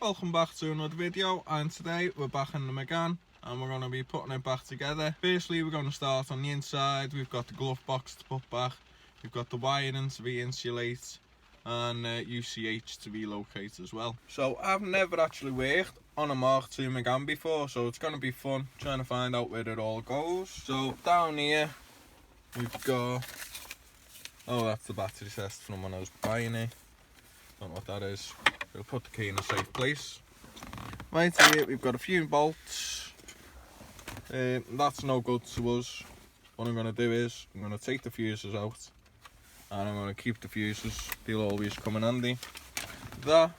welcome back to another video, and today we're back in the Megane and we're going to be putting it back together. Firstly, we're going to start on the inside. We've got the glove box to put back, we've got the wiring to re-insulate, and UCH to relocate as well. So I've never actually worked on a MK2 Megane before, so it's going to be fun trying to find out where it all goes. So down here we've got, oh, that's the battery test from when I was buying it. Don't know what that is. We'll put the key in a safe place. Right here we've got a few bolts. That's no good to us. What I'm going to do is I'm going to take the fuses out and I'm going to keep the fuses. They'll always come in handy. That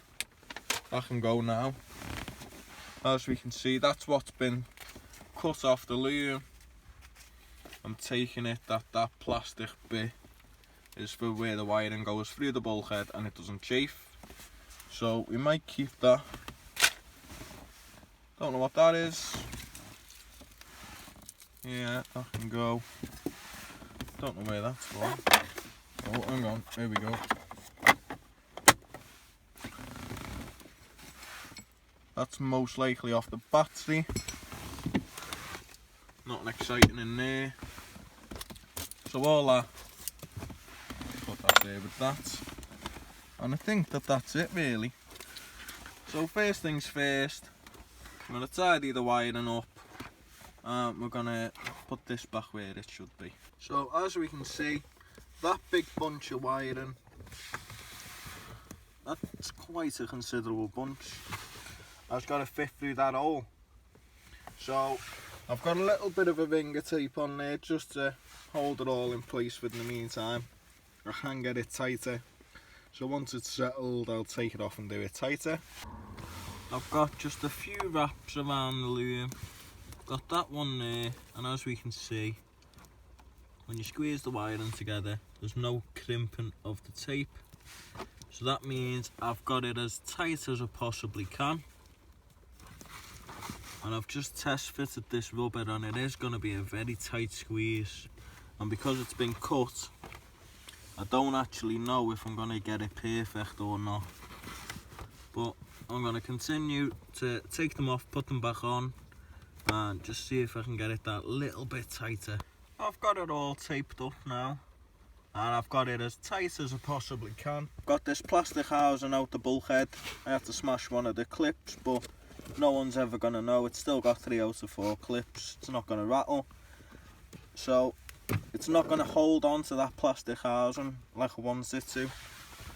can go now. As we can see, that's what's been cut off the loom. I'm taking it that plastic bit is for where the wiring goes through the bulkhead and it doesn't chafe. So we might keep that. Don't know what that is. Yeah, that can go. Don't know where that's for. Oh, hang on, here we go. That's most likely off the battery. Nothing exciting in there. So all that, put that there with that. And I think that's it really. So first things first, I'm going to tidy the wiring up and we're going to put this back where it should be. So as we can see, that big bunch of wiring, that's quite a considerable bunch. I've got to fit through that hole. So I've got a little bit of a ringer tape on there just to hold it all in place for the meantime. I can get it tighter. So once it's settled, I'll take it off and do it tighter. I've got just a few wraps around the loom. Got that one there, and as we can see, when you squeeze the wiring together, there's no crimping of the tape. So that means I've got it as tight as I possibly can. And I've just test fitted this rubber and it is going to be a very tight squeeze. And because it's been cut, I don't actually know if I'm going to get it perfect or not. But I'm going to continue to take them off, put them back on, and just see if I can get it that little bit tighter. I've got it all taped up now, and I've got it as tight as I possibly can. I've got this plastic housing out the bulkhead. I had to smash one of the clips, but no one's ever going to know. It's still got 3 out of 4 clips. It's not going to rattle. So it's not going to hold on to that plastic housing like I want it to.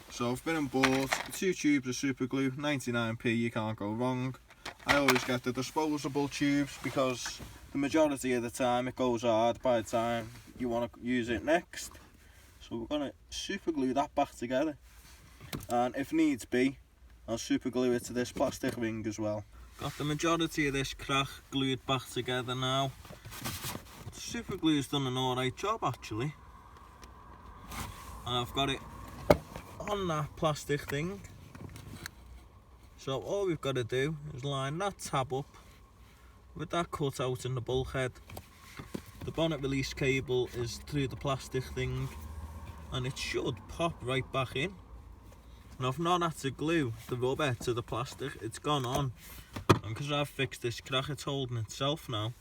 So I've been and bought 2 tubes of super glue, 99p, you can't go wrong. I always get the disposable tubes because the majority of the time it goes hard by the time you want to use it next. So we're going to super glue that back together. And if needs be, I'll super glue it to this plastic ring as well. Got the majority of this crack glued back together now. Super glue's done an alright job actually. And I've got it on that plastic thing. So all we've got to do is line that tab up with that cut out in the bulkhead. The bonnet release cable is through the plastic thing and it should pop right back in. And I've not had to glue the rubber to the plastic, it's gone on. And because I've fixed this crack, it's holding itself now.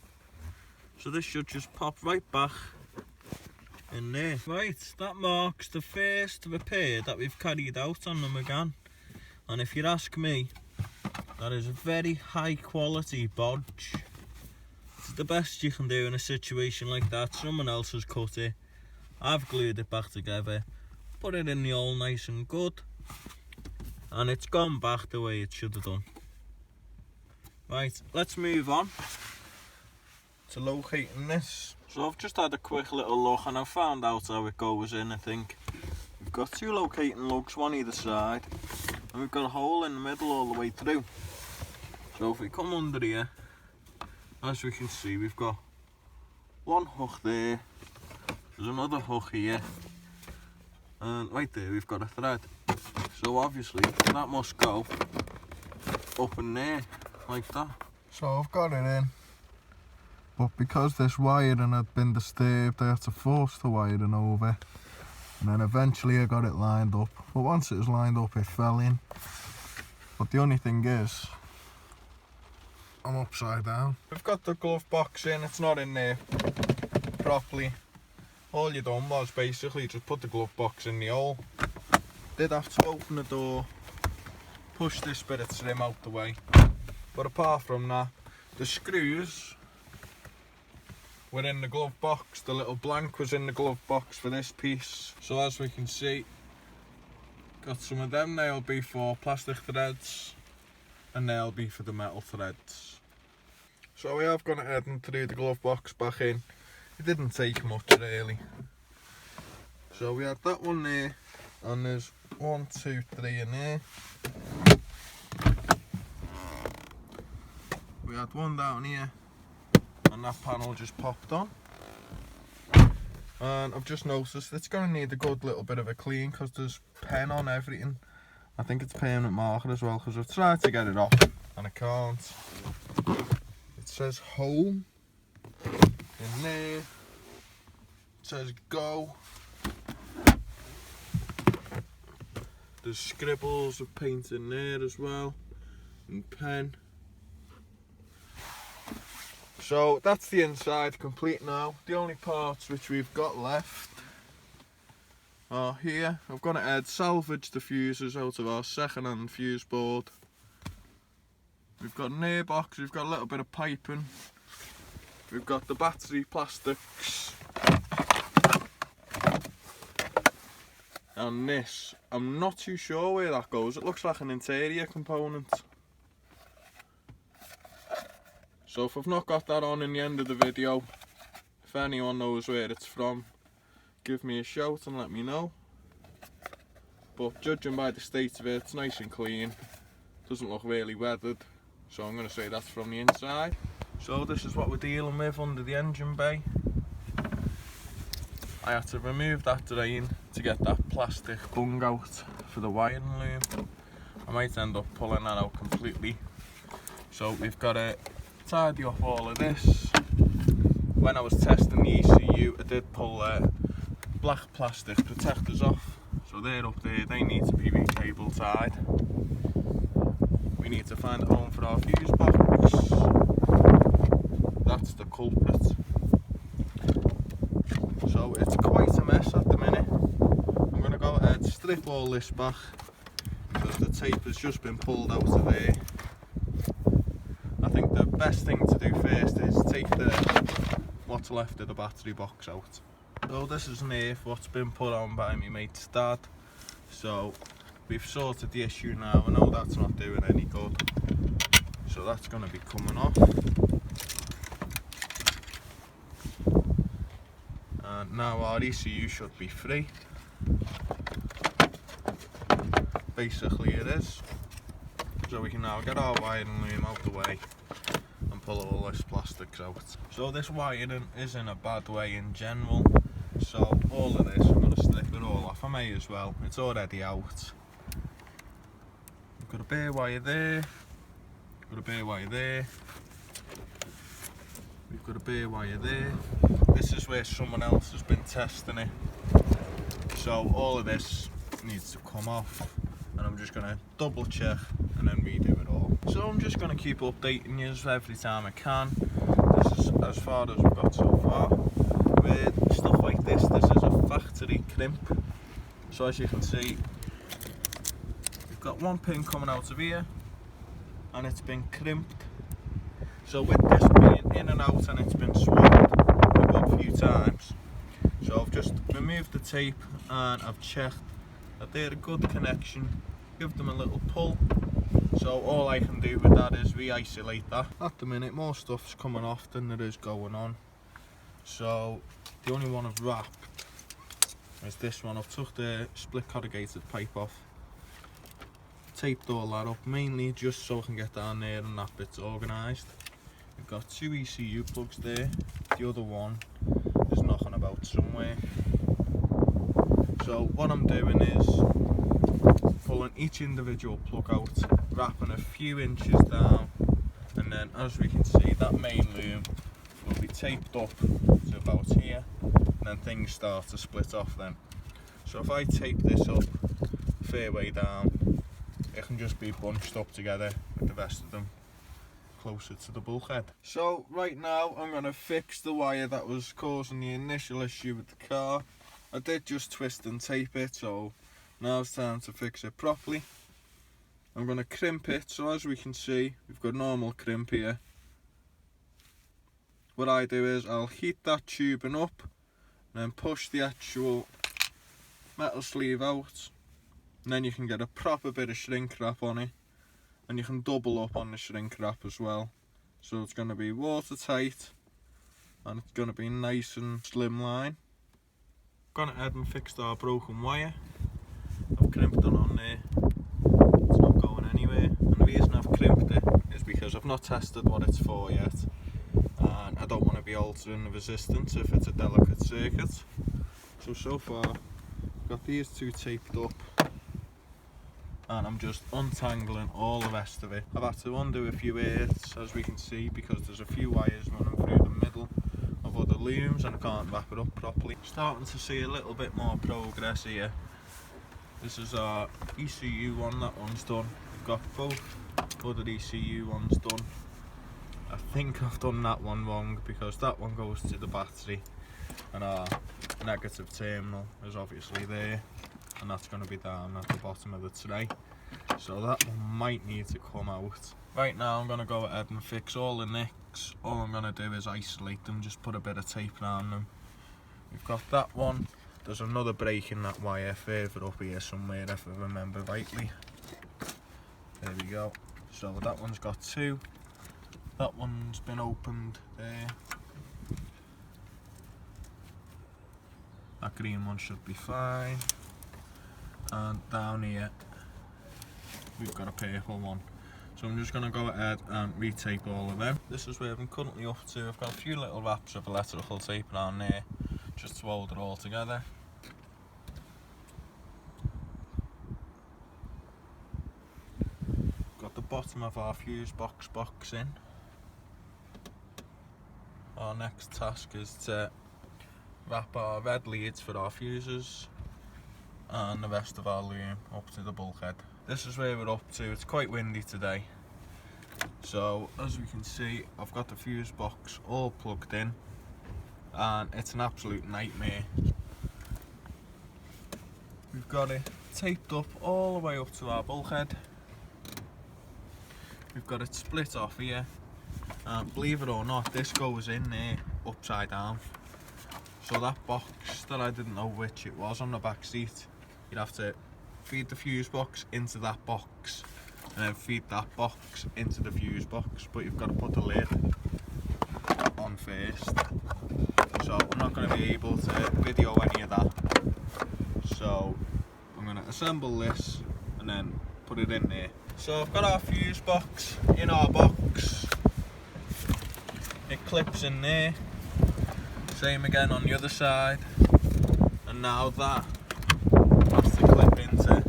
So this should just pop right back in there. Right, that marks the first repair that we've carried out on the Megane. And if you ask me, that is a very high quality bodge. It's the best you can do in a situation like that. Someone else has cut it, I've glued it back together, put it in the hole nice and good, and it's gone back the way it should have done. Right, let's move on to locating this. So I've just had a quick little look and I've found out how it goes in. I think we've got 2 locating lugs, one either side, and we've got a hole in the middle all the way through. So if we come under here, as we can see, we've got one hook there, there's another hook here, and right there we've got a thread. So obviously that must go up in there like that. So I've got it in, but because this wiring had been disturbed, I had to force the wiring over, and then eventually I got it lined up. But once it was lined up, it fell in. But the only thing is, I'm upside down. We've got the glove box in, it's not in there properly. All you done was basically just put the glove box in the hole. Did have to open the door, push this bit of trim out the way. But apart from that, the screws were in the glove box. The little blank was in the glove box for this piece. So as we can see, got some of them. They'll be for plastic threads and they'll be for the metal threads. So we have gone ahead and threw the glove box back in. It didn't take much really. So we had that one there, and there's 1, 2, 3 in there. We had one down here, and that panel just popped on. And I've just noticed it's going to need a good little bit of a clean because there's pen on everything. I think it's permanent marker as well, because I've tried to get it off and I can't. It says home in there. It says go. There's scribbles of paint in there as well, and pen. So that's the inside complete now. The only parts which we've got left are here. I've gone ahead, salvaged the fuses out of our second-hand fuse board. We've got an air box, we've got a little bit of piping. We've got the battery plastics. And this, I'm not too sure where that goes. It looks like an interior component. So if I've not got that on in the end of the video, if anyone knows where it's from, give me a shout and let me know. But judging by the state of it, it's nice and clean. Doesn't look really weathered. So I'm going to say that's from the inside. So this is what we're dealing with under the engine bay. I had to remove that drain to get that plastic bung out for the wiring loom. I might end up pulling that out completely. So we've got to tidy up all of this. When I was testing the ECU, I did pull black plastic protectors off. So they're up there, they need to be re-cable tied. We need to find a home for our fuse box. That's the culprit. So it's quite a mess at the minute. I'm going to go ahead, strip all this back because the tape has just been pulled out of there. I think the best thing to do first is take what's left of the battery box out. So this is an earth what's been put on by my mate's dad. So we've sorted the issue now. I know that's not doing any good. So that's going to be coming off. And now our ECU should be free. Basically it is. So we can now get our wiring loom out the way and pull all this plastics out. So this wiring is in a bad way in general. So all of this, I'm going to strip it all off. I may as well, it's already out. We've got a bare wire there, got a bare wire there, we've got a bare wire there. This is where someone else has been testing it. So all of this needs to come off, and I'm just going to double check and then redo it all. So I'm just going to keep updating you every time I can. This is as far as we've got so far. With stuff like this is a factory crimp. So as you can see, we've got one pin coming out of here and it's been crimped. So with this being in and out and it's been swapped a good few times, so I've just removed the tape and I've checked that they're a good connection, give them a little pull. So all I can do with that is re-isolate that. At the minute more stuff's coming off than there is going on. So the only one I've wrapped is this one. I've took the split corrugated pipe off, taped all that up, mainly just so I can get down there and that bit's organised. We've got 2 ECU plugs there, the other one is knocking about somewhere. So what I'm doing is pulling each individual plug out, wrapping a few inches down, and then as we can see that main loom will be taped up to about here, and then things start to split off then. So if I tape this up fair way down, it can just be bunched up together with the rest of them closer to the bulkhead. So right now I'm going to fix the wire that was causing the initial issue with the car. I did just twist and tape it, so now it's time to fix it properly. I'm going to crimp it, so as we can see we've got normal crimp here. What I do is I'll heat that tubing up and then push the actual metal sleeve out, and then you can get a proper bit of shrink wrap on it, and you can double up on the shrink wrap as well, so it's going to be watertight and it's going to be nice and slimline. Gone ahead and fixed our broken wire. I've crimped it on there, it's not going anywhere, and the reason I've crimped it is because I've not tested what it's for yet, and I don't want to be altering the resistance if it's a delicate circuit. So far I've got these two taped up, and I'm just untangling all the rest of it. I've had to undo a few earths, as we can see, because there's a few wires running through the middle of other looms and I can't wrap it up properly. Starting to see a little bit more progress here. This is our ECU one, that one's done. We've got both other ECU ones done. I think I've done that one wrong because that one goes to the battery and our negative terminal is obviously there, and that's going to be down at the bottom of the tray, so that one might need to come out. Right now I'm going to go ahead and fix all the nicks. All I'm going to do is isolate them, just put a bit of tape around them. We've got that one. There's another break in that wire further up here somewhere if I remember rightly. There we go. So that one's got two. That one's been opened there. That green one should be fine. And down here we've got a purple one. So I'm just going to go ahead and retape all of them. This is where I'm currently up to. I've got a few little wraps of electrical tape around there just to hold it all together. Got the bottom of our fuse box in. Our next task is to wrap our red leads for our fuses and the rest of our loom up to the bulkhead. This is where we're up to. It's quite windy today, so as we can see I've got the fuse box all plugged in and it's an absolute nightmare. We've got it taped up all the way up to our bulkhead. We've got it split off here, and believe it or not this goes in there upside down. So that box that I didn't know which it was on the back seat, you'd have to feed the fuse box into that box and then feed that box into the fuse box, but you've got to put the lid on first. So I'm not going to be able to video any of that, so I'm going to assemble this and then put it in there. So I've got our fuse box in our box, it clips in there, same again on the other side, and now that has to clip into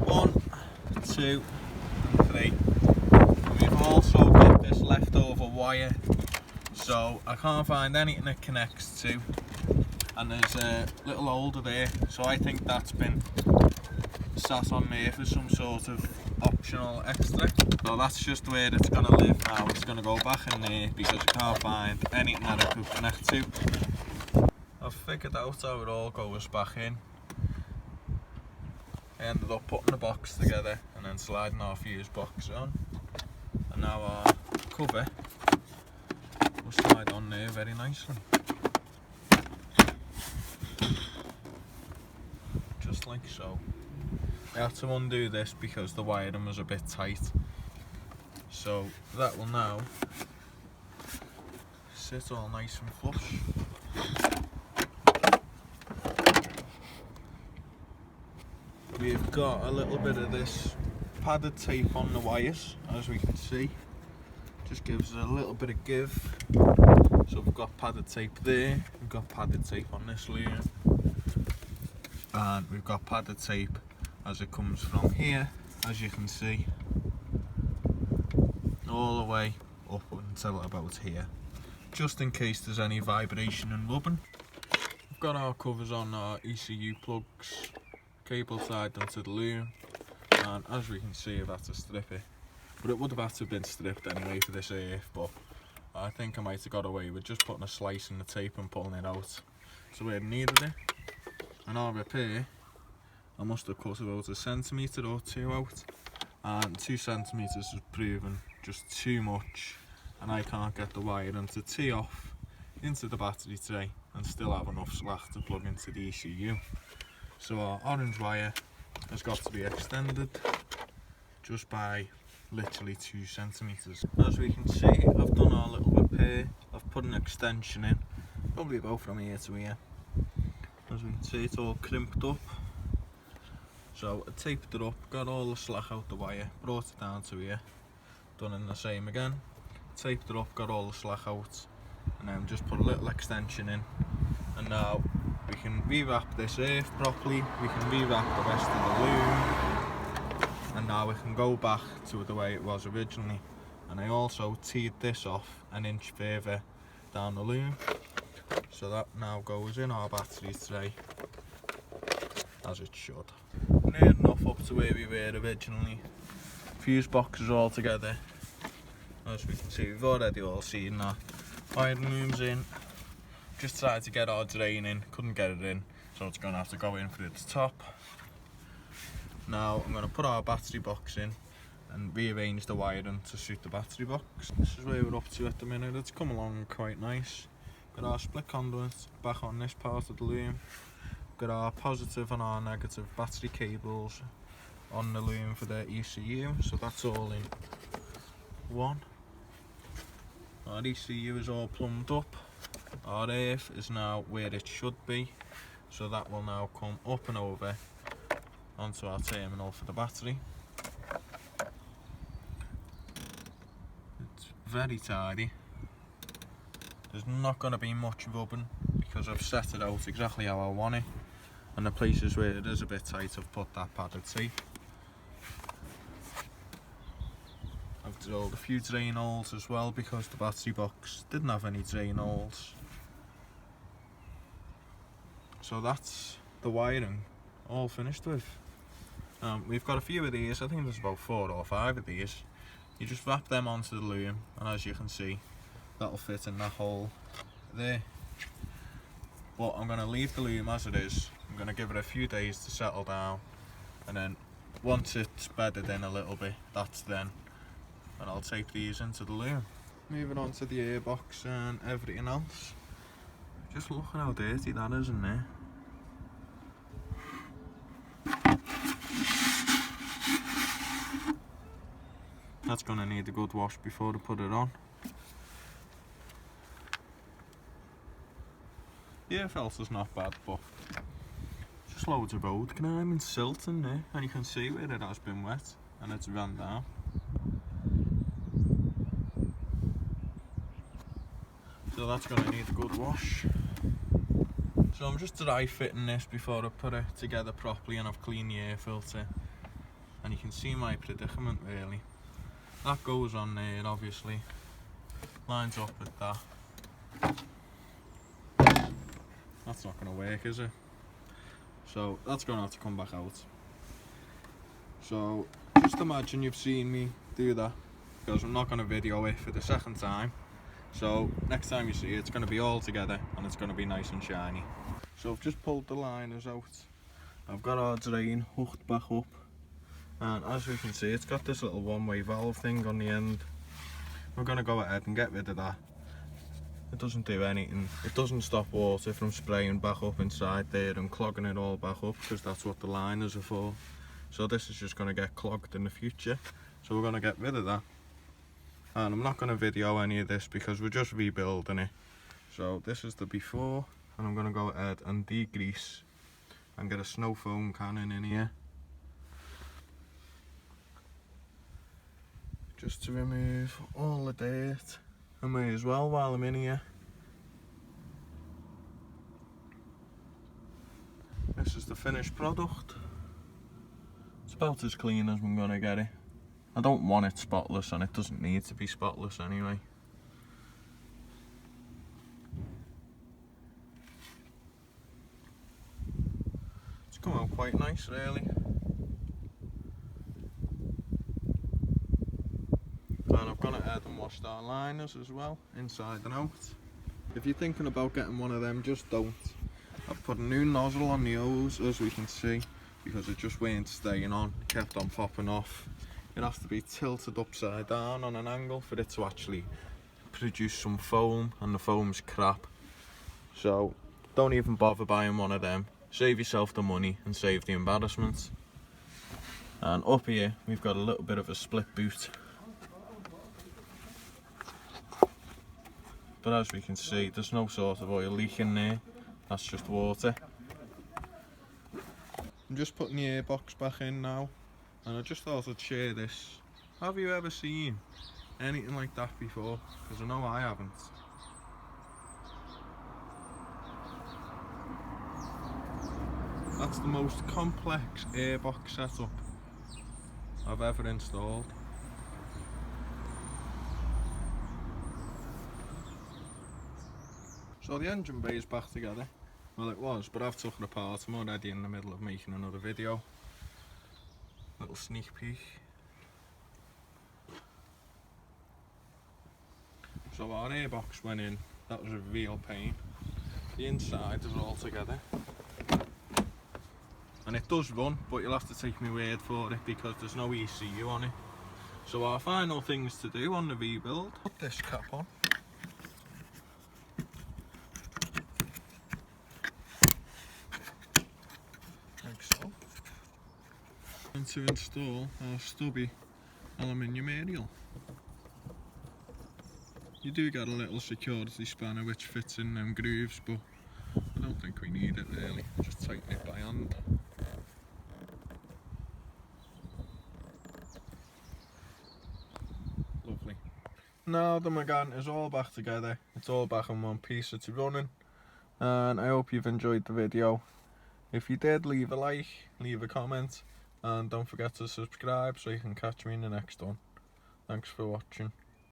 1, 2, 3. And we've also got this leftover wire, so I can't find anything it connects to, and there's a little holder there, so I think that's been sat on there for some sort of optional extra. So that's just where it's going to live now. It's going to go back in there because I can't find anything that it could connect to. I've figured out how it all goes back in. I ended up putting the box together and then sliding our fuse box on, and now our cover will slide on there very nicely, just like so. I had to undo this because the wiring was a bit tight, so that will now sit all nice and flush. We've got a little bit of this padded tape on the wires, as we can see. Just gives it a little bit of give. So we've got padded tape there, we've got padded tape on this loom, and we've got padded tape as it comes from here, as you can see, all the way up until about here, just in case there's any vibration and rubbing. We've got our covers on our ECU plugs, cable tied onto the loom, And as we can see, I've had to strip it. But it would have had to have been stripped anyway for this earth, but I think I might have got away with just putting a slice in the tape and pulling it out. So where I needed it. And our repair, I must have cut about a centimetre or two out. And 2 centimetres is proven just too much. And I can't get the wire to tee off into the battery tray and still have enough slack to plug into the ECU. So our orange wire has got to be extended just by literally 2 centimetres. As we can see, I've done our little repair. I've put an extension in, probably about from here to here. As we can see, it's all crimped up. So I taped it up, got all the slack out the wire, brought it down to here, done in the same again. Taped it up, got all the slack out, and then just put a little extension in. And now we can rewrap this earth properly, we can rewrap the rest of the loom, and now we can go back to the way it was originally. And I also teed this off an inch further down the loom, so that now goes in our battery tray as it should. Near enough up to where we were originally. Fuse boxes all together. As we can see, we've already all seen that. Iron loom's in. Just tried to get our drain in, couldn't get it in, so it's going to have to go in through the top. Now I'm going to put our battery box in and rearrange the wiring to suit the battery box. This is where we're up to at the minute. It's come along quite nice. Got our split conduit back on this part of the loom. Got our positive and our negative battery cables on the loom for the ECU, so that's all in one. Our ECU is all plumbed up. Our earth is now where it should be, so that will now come up and over onto our terminal for the battery. It's very tidy. There's not going to be much rubbing because I've set it out exactly how I want it, and the places where it is a bit tight I've put that padded tape. I've drilled a few drain holes as well because the battery box didn't have any drain holes. So that's the wiring all finished with. We've got a few of these, I think there's about 4 or 5 of these. You just wrap them onto the loom, and as you can see, that'll fit in that hole there. But I'm going to leave the loom as it is. I'm going to give it a few days to settle down, and then once it's bedded in a little bit, that's then. And I'll tape these into the loom. Moving on to the airbox and everything else. Just look at how dirty that is in there. That's going to need a good wash before I put it on. The air filter's not bad, but just loads of road grime and silt in there, and you can see where it has been wet and it's run down. So that's going to need a good wash. So I'm just dry fitting this before I put it together properly, and I've cleaned the air filter. And you can see my predicament really. That goes on there obviously. Lines up with that. That's not going to work, is it? So that's going to have to come back out. So just imagine you've seen me do that, because I'm not going to video it for the second time. So next time you see it, it's going to be all together and it's going to be nice and shiny. So I've just pulled the liners out. I've got our drain hooked back up, and as we can see, it's got this little one-way valve thing on the end. We're going to go ahead and get rid of that. It doesn't do anything. It doesn't stop water from spraying back up inside there and clogging it all back up, because that's what the liners are for. So this is just going to get clogged in the future. So we're going to get rid of that. And I'm not going to video any of this because we're just rebuilding it. So this is the before, and I'm going to go ahead and degrease and get a snow foam cannon in here. Just to remove all the dirt. I may as well while I'm in here. This is the finished product. It's about as clean as I'm going to get it. I don't want it spotless, and it doesn't need to be spotless anyway. It's come out quite nice really. And I've gone ahead and washed our liners as well, inside and out. If you're thinking about getting one of them, just don't. I've put a new nozzle on the hose, as we can see, because it just weren't staying on, it kept on popping off. It has to be tilted upside down on an angle for it to actually produce some foam, and the foam's crap. So don't even bother buying one of them. Save yourself the money and save the embarrassment. And up here we've got a little bit of a split boot. But as we can see, there's no sort of oil leak in there, that's just water. I'm just putting the airbox back in now, and I just thought I'd share this. Have you ever seen anything like that before? Because I know I haven't. That's the most complex airbox setup I've ever installed. So the engine bay is back together. Well, it was, but I've took it apart. I'm already in the middle of making another video. Little sneak peek. So our airbox went in. That was a real pain. The inside is all together. And it does run, but you'll have to take my word for it because there's no ECU on it. So our final things to do on the rebuild, put this cap on. Like so. And to install our stubby aluminium aerial. You do get a little security spanner which fits in them grooves, but I don't think we need it really. Just tighten it by hand. Lovely. Now the Megane is all back together. It's all back in one piece. It's running. And I hope you've enjoyed the video. If you did, leave a like, leave a comment, and don't forget to subscribe so you can catch me in the next one. Thanks for watching.